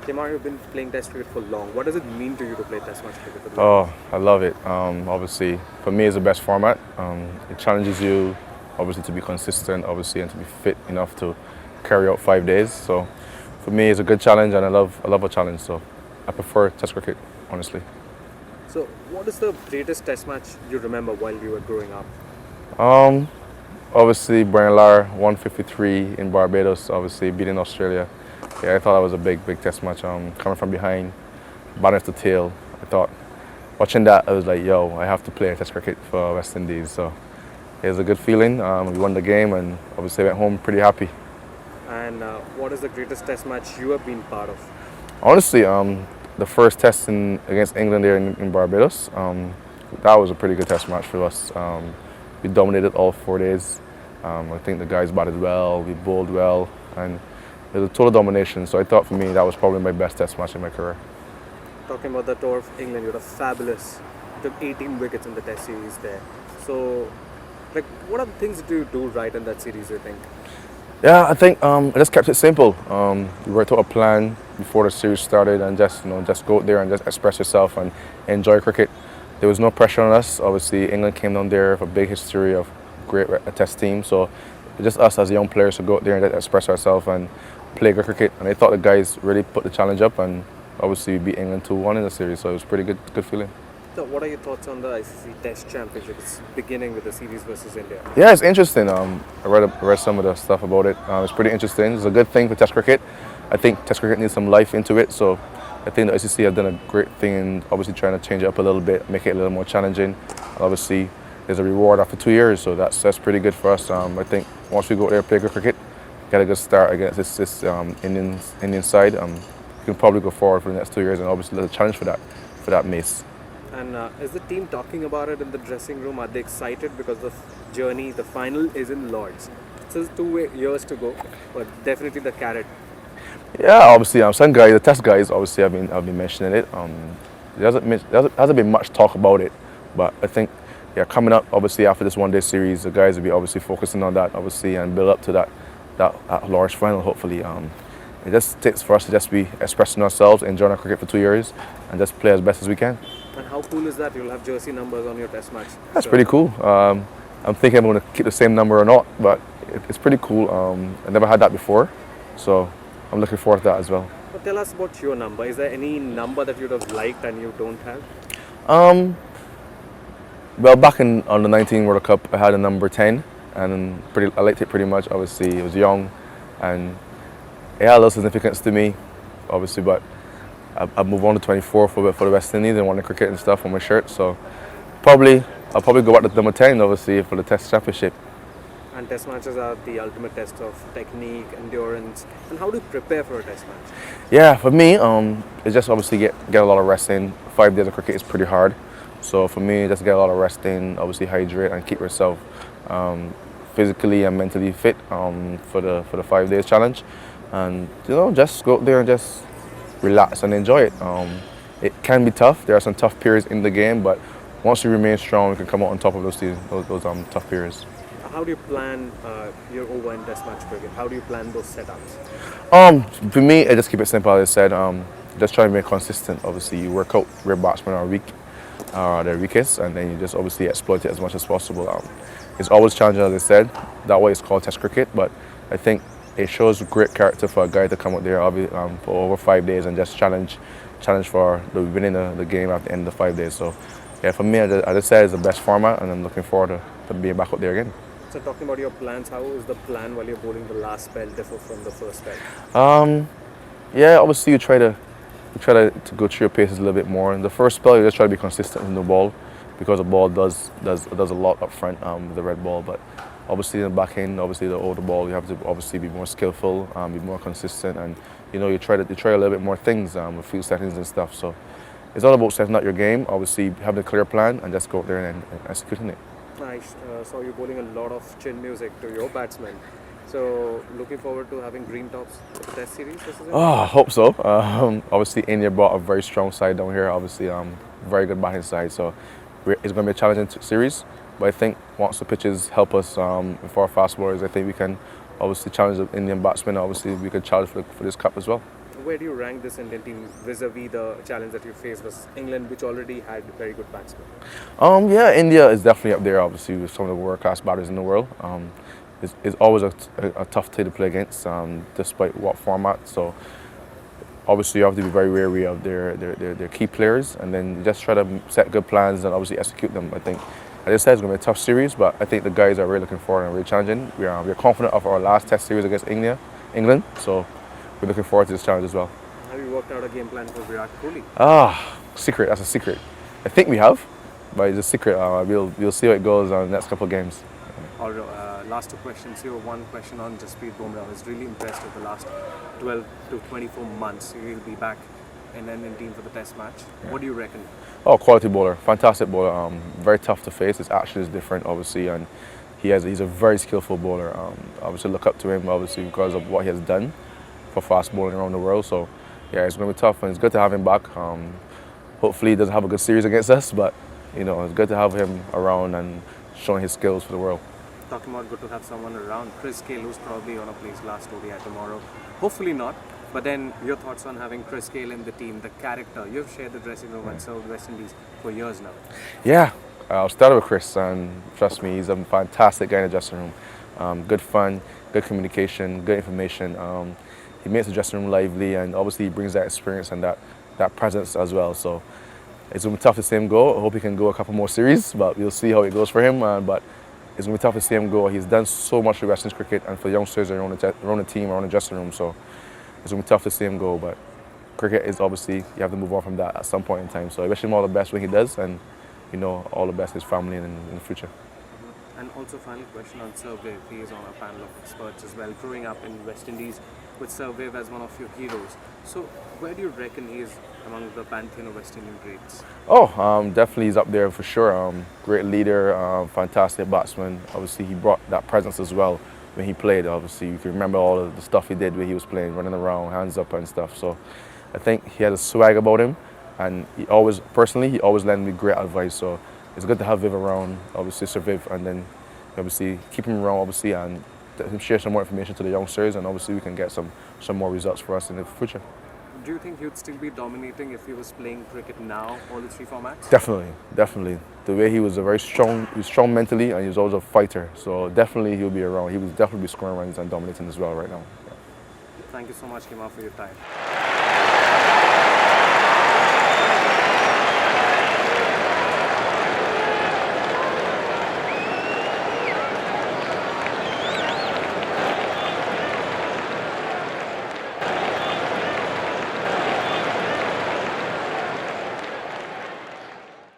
Kemar, you've been playing Test cricket for long. What does it mean to you to play Test match cricket for the Oh, longest? I love it. Obviously, for me, it's the best format. It challenges you, obviously, to be consistent, obviously, and to be fit enough to carry out 5 days. So, for me, it's a good challenge, and I love a challenge. So, I prefer Test cricket, honestly. So, what is the greatest Test match you remember while you were growing up? Um, Obviously, Brian Lara, 153 in Barbados, obviously beating Australia. Yeah, I thought that was a big Test match. Coming from behind, batting to tail. I thought, watching that, I was like, yo, I have to play Test cricket for West Indies. So. It was a good feeling. We won the game and obviously went home pretty happy. And what is the greatest Test match you have been part of? Honestly, the first test against England there in Barbados, that was a pretty good test match for us. We dominated all 4 days. I think the guys batted well, we bowled well, and it was a total domination. So I thought for me that was probably my best test match in my career. Talking about the tour of England, you were fabulous. You took 18 wickets in the Test series there. So, like, what are the things that you do right in that series, you think? Yeah, I think I just kept it simple. We worked out a plan before the series started, and just go out there and just express yourself and enjoy cricket. There was no pressure on us. Obviously, England came down there with a big history of great Test team, so it's just us as young players to go out there and just express ourselves and play good cricket. And I thought the guys really put the challenge up, and obviously we beat England 2-1 in the series, so it was pretty good feeling. So, what are your thoughts on the ICC Test Championship? It's beginning with the series versus India. Yeah, it's interesting. I read some of the stuff about it. It's pretty interesting. It's a good thing for Test cricket. I think Test cricket needs some life into it. So I think the ICC have done a great thing in obviously trying to change it up a little bit, make it a little more challenging. And obviously, there's a reward after 2 years, so that's pretty good for us. I think once we go out there and play good cricket, get a good start against this Indian side, we can probably go forward for the next 2 years, and obviously there's a challenge for that mace. And is the team talking about it in the dressing room? Are they excited because the journey, the final is in Lords? So there's 2 years to go, but definitely the carrot. Yeah, obviously, some guys, the Test guys, obviously have been mentioning it. There hasn't been much talk about it, but I think, yeah, coming up, obviously after this one-day series, the guys will be obviously focusing on that, obviously, and build up to that large final, hopefully. It just takes for us to just be expressing ourselves, enjoying our cricket for 2 years, and just play as best as we can. And how cool is that? You'll have jersey numbers on your Test match. That's pretty cool. I'm thinking I'm going to keep the same number or not, but it's pretty cool. I never had that before, so I'm looking forward to that as well. But tell us about your number. Is there any number that you'd have liked and you don't have? Um, well, back on the 19 World Cup, I had a number 10, and I liked it pretty much. Obviously, it was young, and it had a little significance to me, obviously, but I moved on to 24 for the West Indies and won the cricket and stuff on my shirt. So I'll probably go back to number 10, obviously, for the Test Championship. And Test matches are the ultimate test of technique, endurance. And how do you prepare for a Test match? Yeah, for me, it's just obviously get a lot of rest in. 5 days of cricket is pretty hard. So for me, just get a lot of rest in, obviously hydrate and keep yourself physically and mentally fit for the 5 days challenge. And just go out there and just relax and enjoy it. It can be tough. There are some tough periods in the game, but once you remain strong, you can come out on top of those tough periods. How do you plan your over in Test match cricket? How do you plan those setups? For me, I just keep it simple. As I said, just try to be consistent. Obviously, you work out where batsmen are weak, their weakest, and then you just obviously exploit it as much as possible. It's always challenging, as I said. That way, it's called Test cricket. But I think it shows great character for a guy to come out there for over 5 days and just challenge for the winning the game at the end of the 5 days. So, yeah, for me, as I said, it's the best format, and I'm looking forward to being back out there again. So talking about your plans, how is the plan while you're bowling the last spell differ from the first spell? Yeah, obviously you try to go through your paces a little bit more. In the first spell, you just try to be consistent with the ball, because the ball does a lot up front with the red ball. But obviously in the back end, obviously the older ball, you have to obviously be more skillful, be more consistent, and you try a little bit more things with field settings and stuff. So it's all about setting out your game, obviously having a clear plan, and just go out there and executing it. Nice. Saw you bowling a lot of chin music to your batsmen. So looking forward to having green tops for the Test series. I hope so. Obviously, India brought a very strong side down here. Obviously, very good batting side. So it's going to be a challenging series. But I think once the pitches help us with our fast bowlers, I think we can obviously challenge the Indian batsmen. Obviously, we can challenge for this cup as well. Where do you rank this Indian team vis-a-vis the challenge that you faced was England, which already had very good batsmen? Yeah, India is definitely up there, obviously, with some of the world-class batters in the world. It's always a tough team to play against, despite what format. So obviously you have to be very wary of their key players, and then just try to set good plans and obviously execute them. I think, as I said, it's going to be a tough series, but I think the guys are really looking forward and really challenging. We're confident of our last Test series against England, so we're looking forward to this challenge as well. Have you worked out a game plan for Virat Kohli? Secret. That's a secret. I think we have, but it's a secret. We'll see how it goes on the next couple of games. All right, last two questions here. One question on Jasprit Bumrah. I was really impressed with the last 12 to 24 months. He'll be back in the Indian team for the Test match. What do you reckon? Oh, quality bowler, fantastic bowler. Very tough to face. His action is different, obviously, and he's a very skillful bowler. Obviously, look up to him, obviously, because of what he has done for fast bowling around the world. So, yeah, it's going to be tough, and it's good to have him back. Hopefully, he doesn't have a good series against us, but it's good to have him around and showing his skills for the world. Talking about good to have someone around. Chris Gale, who's probably on a place last ODI tomorrow. Hopefully not. But then your thoughts on having Chris Gale in the team, the character. You've shared the dressing room and served West Indies for years now. Yeah, I'll start with Chris, and trust me, he's a fantastic guy in the dressing room. Good fun, good communication, good information. He makes the dressing room lively, and obviously he brings that experience and that presence as well. So it's going to be tough to see him go. I hope he can go a couple more series, but we'll see how it goes for him. But it's going to be tough to see him go. He's done so much for West Indies cricket and for youngsters around the team, around the dressing room. So it's going to be tough to see him go. But cricket is obviously, you have to move on from that at some point in time. So I wish him all the best when he does, and all the best to his family in the future. And also, final question on Survev. He is on a panel of experts as well, growing up in West Indies with Survev as one of your heroes. So, where do you reckon he is among the pantheon of West Indian greats? Definitely he's up there for sure. Great leader, fantastic batsman. Obviously, he brought that presence as well when he played. Obviously, you can remember all of the stuff he did when he was playing, running around, hands up and stuff. So, I think he had a swag about him, and he always lent me great advice. So, it's good to have Viv around, obviously Surviv, and then obviously keep him around, obviously, and let him share some more information to the youngsters, and obviously we can get some more results for us in the future. Do you think he would still be dominating if he was playing cricket now, all the three formats? Definitely. The way he was he was strong mentally, and he was also a fighter. So definitely he'll be around. He will definitely be scoring runs and dominating as well right now. Thank you so much, Kemar, for your time.